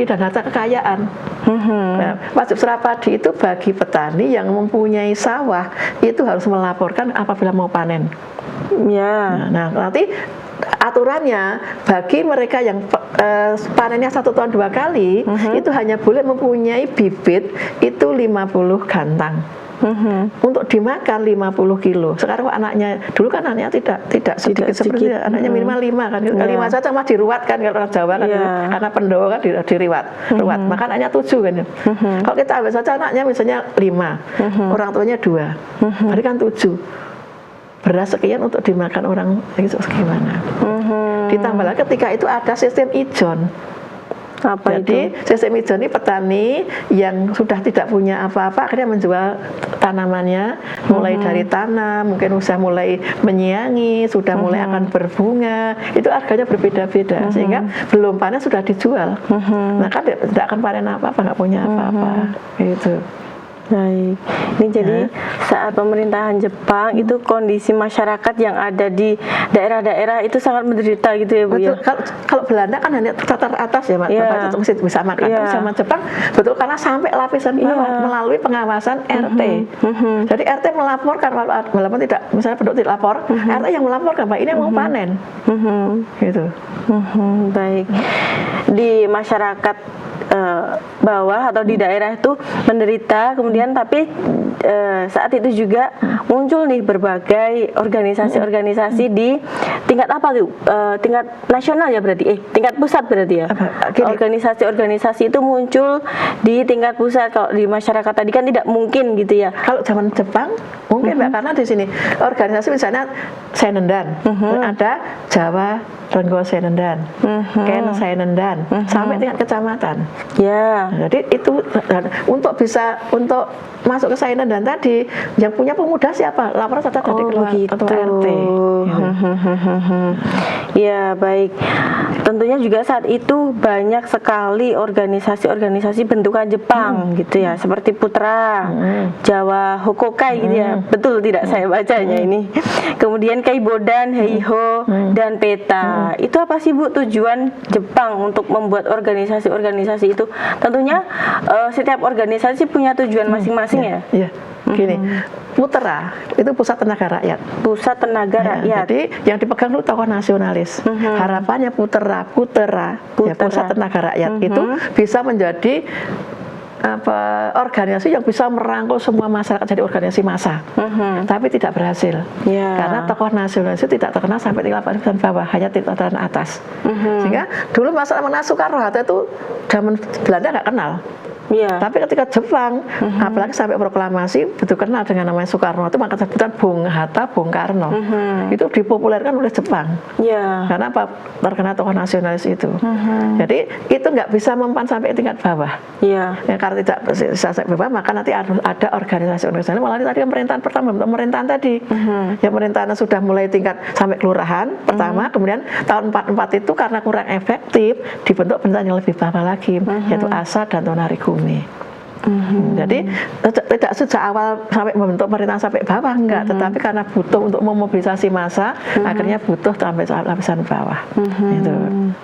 dan harta kekayaan. Nah, wajib serah padi itu bagi petani yang mempunyai sawah itu harus melaporkan apabila mau panen. Nah nanti aturannya bagi mereka yang panennya 1 tahun 2 kali itu hanya boleh mempunyai bibit itu 50 gantang. Untuk dimakan 50 kilo. Sekarang anaknya dulu kan anaknya tidak sedikit seperti anaknya minimal 5 kan. 5 saja mah diruat kan kalau orang Jawa kan karena pendowo kan diriwat. Maka anaknya 7 kan. Kalau kita ambil saja anaknya misalnya 5, orang tuanya 2. Berarti kan 7. Beras sekian untuk dimakan orang itu gimana? Ditambah lagi ketika itu ada sistem ijon. Apa Jadi itu? sistem hijau ini petani yang sudah tidak punya apa-apa akhirnya menjual tanamannya mulai dari tanam, mungkin sudah mulai menyiangi, sudah mulai akan berbunga, itu harganya berbeda-beda sehingga belum panen sudah dijual. Maka tidak akan panen apa-apa, nggak punya apa-apa. Gitu. Baik, ini jadi saat pemerintahan Jepang itu kondisi masyarakat yang ada di daerah-daerah itu sangat menderita gitu ya Bu Betul. ya? Kalau Belanda kan hanya tataran atas ya, Mak. Iya. Bapak itu bisa makan. Iya. Tapi sama Jepang betul karena sampai lapisan bawah melalui pengawasan RT. Jadi RT melaporkan walaupun tidak, misalnya penduduk tidak lapor, RT yang melaporkan Pak ini yang mau panen. Gitu. Baik. Di masyarakat bawah atau di daerah itu menderita, kemudian tapi saat itu juga muncul nih berbagai organisasi-organisasi di tingkat apa tuh? Tingkat nasional ya berarti? Tingkat pusat berarti ya? Organisasi-organisasi itu muncul di tingkat pusat. Kalau di masyarakat tadi kan tidak mungkin gitu ya? Kalau zaman Jepang mungkin Mbak, karena di sini organisasi misalnya Senendan, ada Jawa Renggo Senendan, Ken Senendan, sampai tingkat kecamatan. Ya. Jadi itu untuk masuk ke Senendan tadi yang punya pemuda siapa? Laporan saja dari ketua RT. Ya baik. Tentunya juga saat itu banyak sekali organisasi-organisasi bentukan Jepang gitu ya, seperti Putra, Jawa Hokokai gitu ya. Betul tidak saya bacanya ini. Kemudian Keibodan, Heiho, dan Peta. Itu apa sih Bu tujuan Jepang untuk membuat organisasi-organisasi itu? Tentunya setiap organisasi punya tujuan masing-masing ya. Iya. Gini, Putra itu pusat tenaga rakyat. Pusat tenaga rakyat. Jadi yang dipegang dulu tokoh nasionalis. Harapannya Putra ya, pusat tenaga rakyat itu bisa menjadi organisasi yang bisa merangkul semua masyarakat jadi organisasi massa, tapi tidak berhasil karena tokoh nasionalis itu tidak terkenal sampai tingkat lapisan bawah, hanya tataran atas. Sehingga dulu masalah mengenai Soekarno-Hatta itu zaman Belanda nggak kenal. Tapi ketika Jepang, apalagi sampai proklamasi, betul kenal dengan namanya Soekarno, itu maka sebutan Bung Hatta, Bung Karno. Itu dipopulerkan oleh Jepang. Karena apa? Terkena tokoh nasionalis itu. Jadi itu nggak bisa mempan sampai tingkat bawah. Karena tidak bisa sampai bawah, maka nanti harus ada organisasi-organisasi melalui tadi pemerintahan pertama, pemerintahan tadi. Yang pemerintahan sudah mulai tingkat sampai kelurahan pertama, kemudian tahun 44 itu karena kurang efektif, dibentuk pemerintahan yang lebih bawah lagi, yaitu ASA dan Tonariku. Jadi tidak sejak awal sampai membentuk pemerintahan sampai bawah, enggak, tetapi karena butuh untuk memobilisasi massa, akhirnya butuh sampai lapisan bawah. Gitu.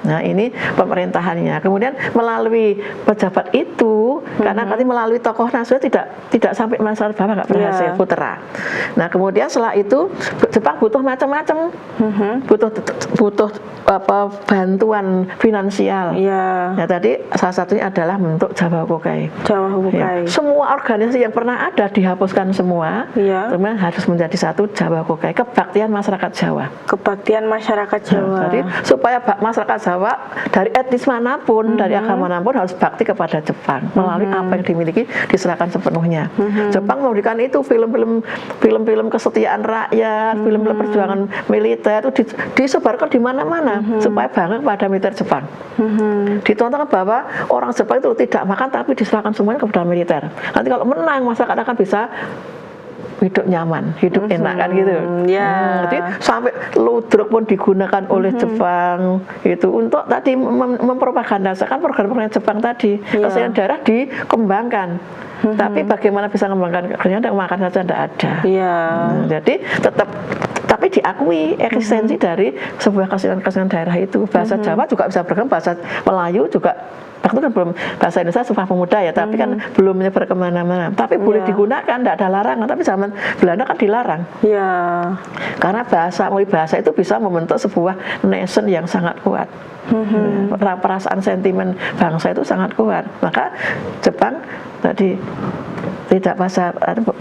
Nah ini pemerintahannya. Kemudian melalui pejabat itu, karena nanti melalui tokoh nasional tidak sampai masyarakat bawah, nggak berhasil. Putra. Nah kemudian setelah itu Jepang butuh macam-macam, butuh bantuan finansial. Nah tadi salah satunya adalah bentuk Jawa Hokokai. Semua organisasi yang pernah ada dihapuskan semua, kemudian harus menjadi satu Jawa Hokokai, kebaktian masyarakat Jawa. Kebaktian masyarakat Jawa. Jadi supaya masyarakat Jawa dari etnis manapun, dari agama manapun harus bakti kepada Jepang melalui apa yang dimiliki diserahkan sepenuhnya. Jepang memberikan itu film-film kesetiaan rakyat, film-film perjuangan militer itu disebarkan di mana-mana supaya bangga kepada militer Jepang. Ditonton bahwa orang Jepang itu tidak makan tapi diserahkan semuanya kepada militer. Nanti kalau menang masyarakat akan bisa hidup nyaman, hidup enak kan gitu. Jadi sampai ludruk pun digunakan oleh Jepang itu untuk tadi mempropagandakan program-program Jepang tadi. Kesehatan daerah dikembangkan. Tapi bagaimana bisa mengembangkan? Ternyata makan saja tidak ada. Jadi tetap tapi diakui eksistensi dari sebuah kesenian daerah itu. Bahasa Jawa juga bisa berkembang, bahasa Melayu juga. Waktu kan belum bahasa Indonesia Sumpah Pemuda ya, tapi kan belum menyebar kemana-mana. Tapi boleh digunakan, tidak ada larangan. Tapi zaman Belanda kan dilarang. Karena bahasa itu bisa membentuk sebuah nation yang sangat kuat. Perasaan sentimen bangsa itu sangat kuat. Maka Jepang tadi tidak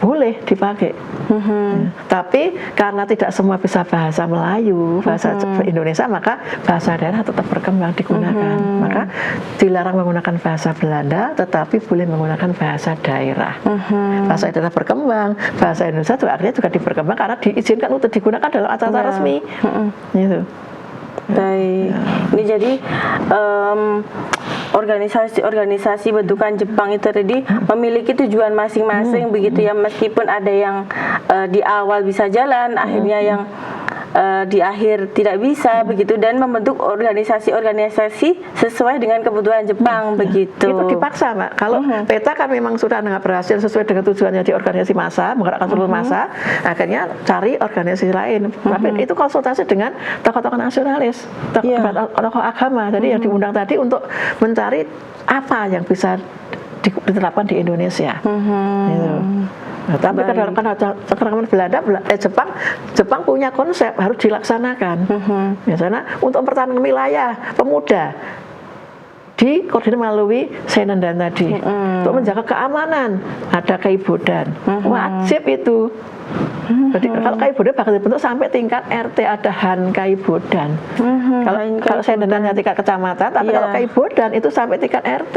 boleh dipakai. Tapi karena tidak semua bisa bahasa Melayu, bahasa Indonesia, maka bahasa daerah tetap berkembang digunakan. Maka dilarang menggunakan bahasa Belanda, tetapi boleh menggunakan bahasa daerah. Bahasa daerah berkembang, bahasa Indonesia juga akhirnya juga diperkembang karena diizinkan untuk digunakan dalam acara resmi. Gitu. Baik. Ini jadi organisasi-organisasi bentukan Jepang itu tadi memiliki tujuan masing-masing begitu ya, meskipun ada yang di awal bisa jalan, akhirnya yang di akhir tidak bisa begitu, dan membentuk organisasi-organisasi sesuai dengan kebutuhan Jepang begitu. Itu dipaksa, Mbak. Kalau PETA kan memang sudah nggak berhasil sesuai dengan tujuannya di organisasi massa, menggerakkan seluruh massa, akhirnya cari organisasi lain. Tapi itu konsultasi dengan tokoh-tokoh nasionalis, tokoh agama. Jadi yang diundang tadi untuk mencari apa yang bisa diterapkan di Indonesia. Gitu. Nah, tapi karena Belanda, Jepang punya konsep harus dilaksanakan. Misalnya untuk pertahanan wilayah pemuda dikoordinir melalui Senendan tadi. Untuk menjaga keamanan ada Kaibodan. Wajib itu. Jadi kalau Kaibodan bakal dibentuk sampai tingkat RT, ada Han Kaibodan. Kalau Senendannya tingkat kecamatan, tapi kalau Kaibodan itu sampai tingkat RT.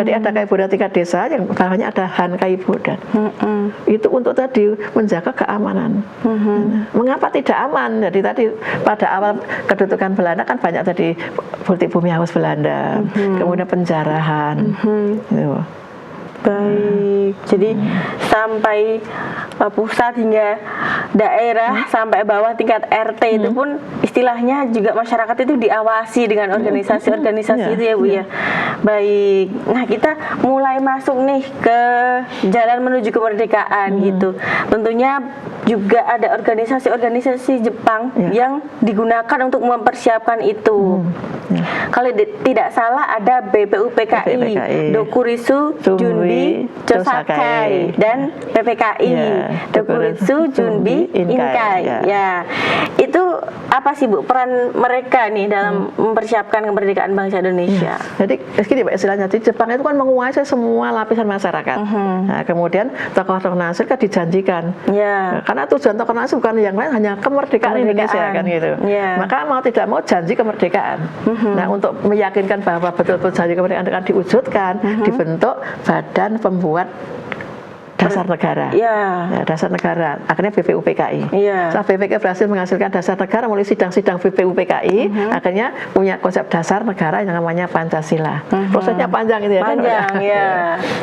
Jadi ada Kaibodan tingkat desa, yang bawahnya ada Han Kaibodan. Itu untuk tadi menjaga keamanan. Mengapa tidak aman? Jadi tadi pada awal kedudukan Belanda kan banyak tadi politik bumi haus Belanda, kemudian penjarahan. Gitu. Baik, jadi sampai pusat hingga daerah sampai bawah tingkat RT itu pun istilahnya juga masyarakat itu diawasi dengan organisasi-organisasi itu ya Bu ya. Baik, nah kita mulai masuk nih ke jalan menuju kemerdekaan gitu. Tentunya juga ada organisasi-organisasi Jepang yang digunakan untuk mempersiapkan itu. Kalau tidak salah ada BPUPKI, Dokuritsu Junbi Chosakai, dan PPKI, Dokuritsu Junbi Inkai. Ya, itu apa sih Bu peran mereka nih dalam mempersiapkan kemerdekaan bangsa Indonesia? Jadi gini Mbak, istilahnya di Jepang itu kan menguasai semua lapisan masyarakat. Nah, kemudian tokoh-tokoh nasional kan dijanjikan. Karena tujuan tokoh nasional bukan yang lain, hanya kemerdekaan Indonesia kan gitu. Maka mau tidak mau janji kemerdekaan. Nah, untuk meyakinkan bahwa betul-betul janji kemerdekaan akan diwujudkan, dibentuk Badan Pembuat Dasar Negara. Dasar Negara. Akhirnya BPUPKI. Setelah BPUPKI berhasil menghasilkan dasar negara melalui sidang-sidang BPUPKI, akhirnya punya konsep dasar negara yang namanya Pancasila. Prosesnya panjang itu ya. Panjang,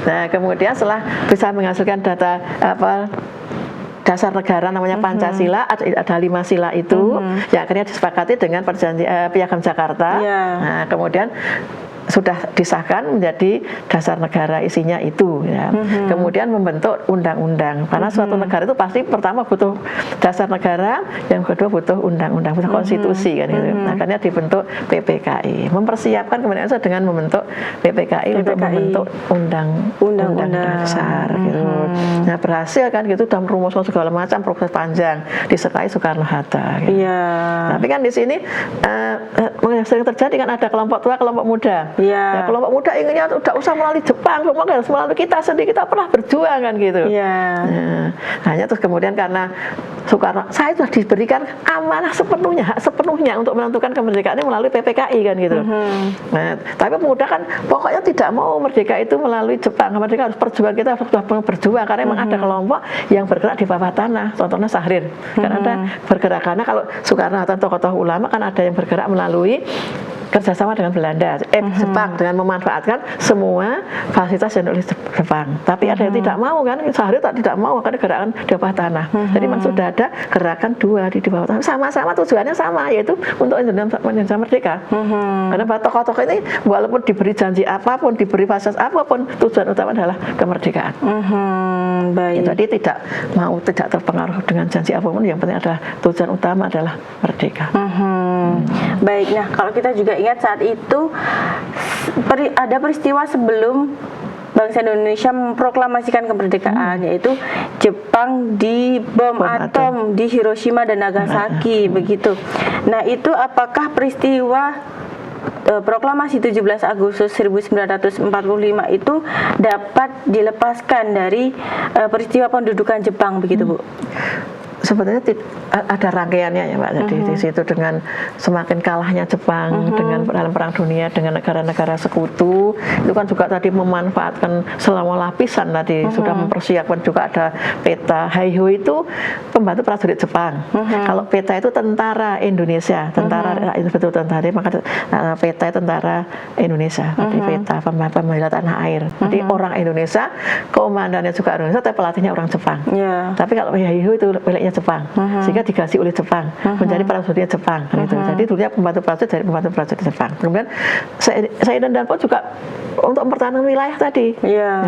Nah, kemudian setelah bisa menghasilkan data dasar negara namanya Pancasila, ada 5 sila itu, yang akhirnya disepakati dengan perjanjian Piagam Jakarta. Nah, kemudian sudah disahkan menjadi dasar negara, isinya itu ya. Kemudian membentuk undang-undang, karena suatu negara itu pasti pertama butuh dasar negara, yang kedua butuh undang-undang, butuh konstitusi kan gitu. Akhirnya dibentuk PPKI, mempersiapkan kemudian dengan membentuk PPKI untuk membentuk undang-undang dasar gitu. Nah, berhasil kan gitu, sudah merumuskan segala macam, proses panjang disertai Soekarno-Hatta gitu. Tapi kan di sini sering terjadi kan ada kelompok tua, kelompok muda. Ya, kelompok muda inginnya tidak usah melalui Jepang, harus melalui kita sendiri, kita pernah berjuang kan gitu. Hanya terus kemudian karena Soekarno, saya sudah diberikan amanah sepenuhnya, hak sepenuhnya untuk menentukan kemerdekaan ini melalui PPKI kan gitu. Nah, tapi pemuda kan pokoknya tidak mau merdeka itu melalui Jepang, merdeka harus perjuangan, kita harus berjuang karena memang ada kelompok yang bergerak di bawah tanah, contohnya Sahrir. Kan ada bergerak, karena kalau Soekarno atau tokoh-tokoh ulama kan ada yang bergerak melalui kerjasama dengan Belanda, Jepang, dengan memanfaatkan semua fasilitas yang oleh Jepang. Tapi ada yang tidak mau kan, Sahrir tidak mau karena gerakan di bawah tanah. Jadi memang sudah ada gerakan dua di bawah tanah, sama-sama tujuannya sama, yaitu untuk Indonesia merdeka. Karena tokoh-tokoh ini walaupun diberi janji apapun, diberi fasilitas apapun, tujuan utama adalah kemerdekaan. Jadi tidak terpengaruh dengan janji apapun, yang penting adalah tujuan utama adalah merdeka. Baik, nah kalau kita juga ingat saat itu ada peristiwa sebelum bangsa Indonesia memproklamasikan kemerdekaan, yaitu Jepang di bom atom di Hiroshima dan Nagasaki begitu. Nah, itu apakah peristiwa proklamasi 17 Agustus 1945 itu dapat dilepaskan dari peristiwa pendudukan Jepang begitu Bu? Sebetulnya ada rangkaiannya ya Pak. Jadi di situ dengan semakin kalahnya Jepang dengan dalam perang dunia dengan negara-negara sekutu, itu kan juga tadi memanfaatkan selama lapisan tadi sudah mempersiapkan juga ada peta. Heiho itu pembantu prajurit Jepang. Kalau peta itu tentara Indonesia, tentara itu betul tentara, maka peta tentara Indonesia. Jadi peta pembela tanah air. Jadi orang Indonesia, komandannya juga Indonesia, tapi pelatihnya orang Jepang. Tapi kalau Heiho itu miliknya Jepang, sehingga digaji oleh Jepang, menjadi prajuritnya Jepang. Gitu. Jadi dulunya pembantu prajurit dari pembantu prajurit Jepang. Kemudian saya dan Danpo juga untuk pertahanan wilayah tadi. Ya,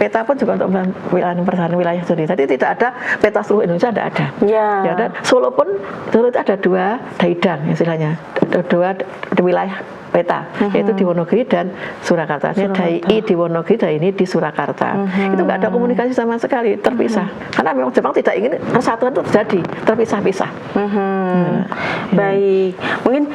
peta pun juga untuk pertahanan wilayah tadi. Tadi tidak ada peta seluruh Indonesia, tidak ada. Ya, dan Solo pun dulu itu ada 2 daidang istilahnya, ada 2 wilayah peta, yaitu di Wonogiri dan Surakarta. Dai di Wonogiri, Dai ini di Surakarta. Itu nggak ada komunikasi sama sekali, terpisah. Karena memang Jepang tidak ingin persatuan itu terjadi, terpisah-pisah. Baik, mungkin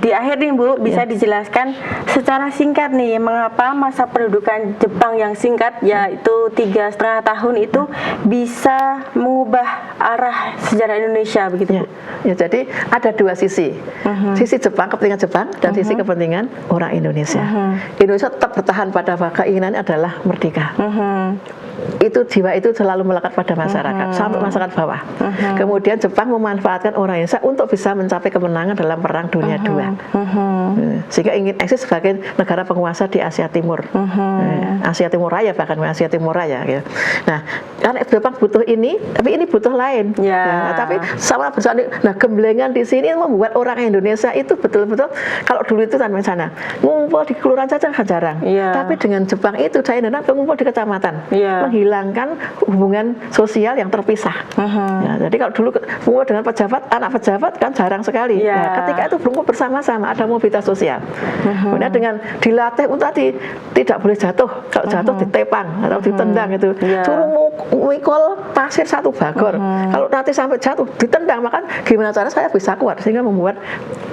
di akhir nih Bu bisa dijelaskan secara singkat nih mengapa masa pendudukan Jepang yang singkat yaitu 3,5 tahun itu bisa mengubah arah sejarah Indonesia begitu Bu? Ya, jadi ada 2 sisi, sisi Jepang, kepentingan Jepang dan sisi kepentingan orang Indonesia. Indonesia tetap bertahan pada keinginannya adalah merdeka. Itu jiwa itu selalu melekat pada masyarakat sampai masyarakat bawah. Kemudian Jepang memanfaatkan orang Indonesia untuk bisa mencapai kemenangan dalam Perang Dunia II. Sehingga ingin eksis sebagai negara penguasa di Asia Timur, Asia Timur Raya, bahkan Asia Timur Raya. Gitu. Nah, karena Jepang butuh ini, tapi ini butuh lain. Ya, tapi sama besar. Nah, gemblengan di sini membuat orang Indonesia itu betul-betul, kalau dulu itu tanpa sana ngumpul di kelurahan saja jarang. Tapi dengan Jepang itu saya dan ngumpul di kecamatan, menghilangkan hubungan sosial yang terpisah. Ya, jadi kalau dulu ngumpul dengan pejabat, anak pejabat kan jarang sekali. Ya, ketika itu berkumpul bersama-sama, ada mobilitas sosial. Kemudian dengan dilatih untuk tadi tidak boleh jatuh, kalau jatuh ditepang atau ditendang itu. Suruh mikul pasir 1 bagor. Kalau nanti sampai jatuh ditendang, maka gimana cara saya bisa kuat, sehingga membuat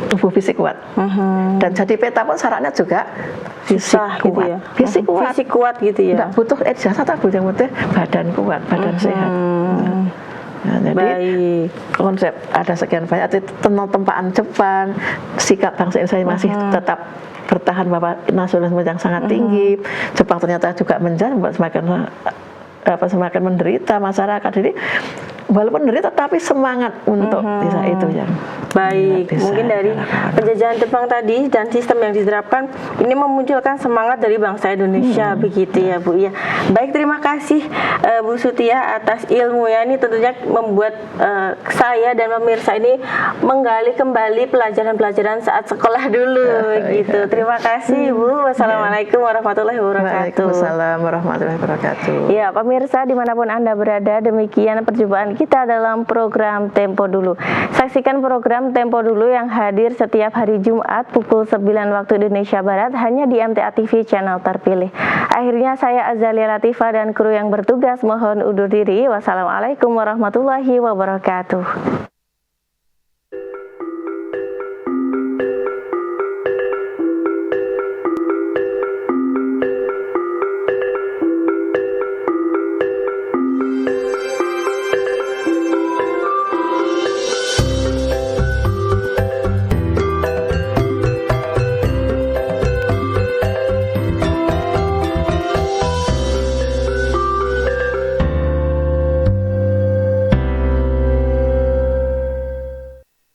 tubuh fisik kuat. Dan jadi peta pun syaratnya juga fisik kuat. Gitu ya? Fisik kuat gitu ya. Tidak butuh ijazah, tapi yang penting badan kuat, badan sehat. Nah, jadi konsep ada sekian banyak tempaan Jepang, sikap bangsa Indonesia masih tetap bertahan bahwa nasionalisme yang sangat tinggi. Jepang ternyata juga membuat semakin menderita masyarakat. Jadi walaupun menderita tapi semangat untuk bisa itu yang baik. Mungkin dari penjajahan Jepang tadi dan sistem yang diterapkan ini memunculkan semangat dari bangsa Indonesia begitu ya Bu ya. Baik, terima kasih Bu Sutia atas ilmunya, ini tentunya membuat saya dan pemirsa ini menggali kembali pelajaran-pelajaran saat sekolah dulu gitu. Terima kasih Bu. Wassalamualaikum warahmatullahi wabarakatuh. Waalaikumsalam warahmatullahi wabarakatuh. Ya, pemirsa dimanapun Anda berada, demikian perjumpaan kita dalam program Tempo Dulu. Saksikan program Tempo Dulu yang hadir setiap hari Jumat pukul 9 waktu Indonesia Barat hanya di MTA TV channel terpilih. Akhirnya saya Azalia Latifah dan kru yang bertugas mohon undur diri. Wassalamualaikum warahmatullahi wabarakatuh.